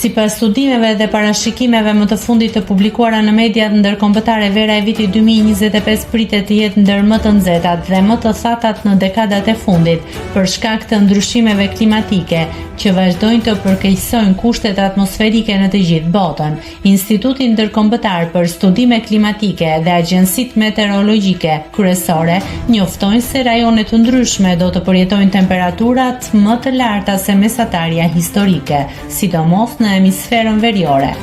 Sipas studimeve dhe parashikimeve më të fundit të publikuara në mediat ndërkombëtare, vera e vitit 2025 pritet të jetë ndër më të nxehtat dhe më të thatat në dekadat e fundit, për shkak të ndryshimeve klimatike që vazhdojnë të përkeqësojnë kushtet atmosferike në të gjithë botën. Instituti Ndërkombëtar për Studime Klimatike dhe Agjencitë Meteorologjike kryesore njoftojnë se rajone të ndryshme do të përjetojnë temperaturat më të larta se mesatarja historike, sidomos në hemisferën veriore.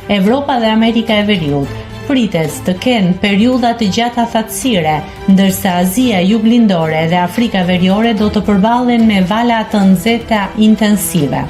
Evropa dhe Amerika e Veriut pritet të kenë periudha të gjata thatësire, ndërsa Azia Juglindore dhe Afrika Veriore do të përballen me vala të nxehta intensive.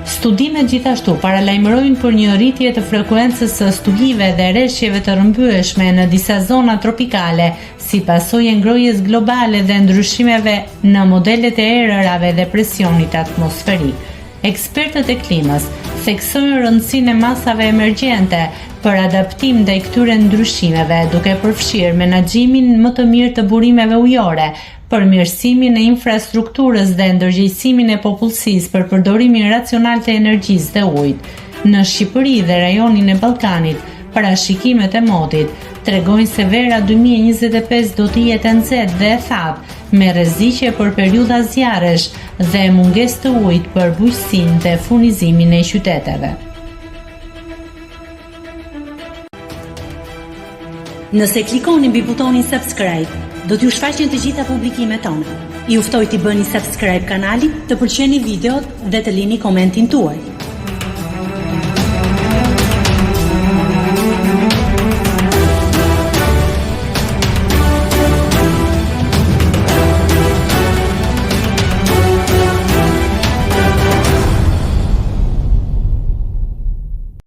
Studimet gjithashtu paralajmërojnë për një rritje të frekuencës së stuhive dhe rreshjeve të rrëmbyeshme në disa zona tropikale, si pasojë e ngrohjes globale dhe ndryshimeve në modelet e erërave dhe presionit atmosferik. Ekspertët e klimës theksojnë rëndësinë e masave emergjente për adaptim ndaj këtyre ndryshimeve, duke përfshirë menaxhimin më të mirë të burimeve ujore, përmirësimin e infrastrukturës dhe ndërgjegjësimin e popullsisë për përdorimin racional të energjisë dhe ujit. Në Shqipëri dhe rajonin e Ballkanit, parashikimet e motit tregojnë se vera 2025 do të jetë e nxehtë dhe e thatë, me rreziqe për periudha zjarresh dhe mungesë të ujit për bujqësinë dhe furnizimin e qyteteve. Nëse klikoni mbi butonin subscribe, do t'ju shfaqen të gjitha publikimet tona. Ju ftoj t'i bëni subscribe kanalit, të pëlqeni videot dhe të lini komentin tuaj.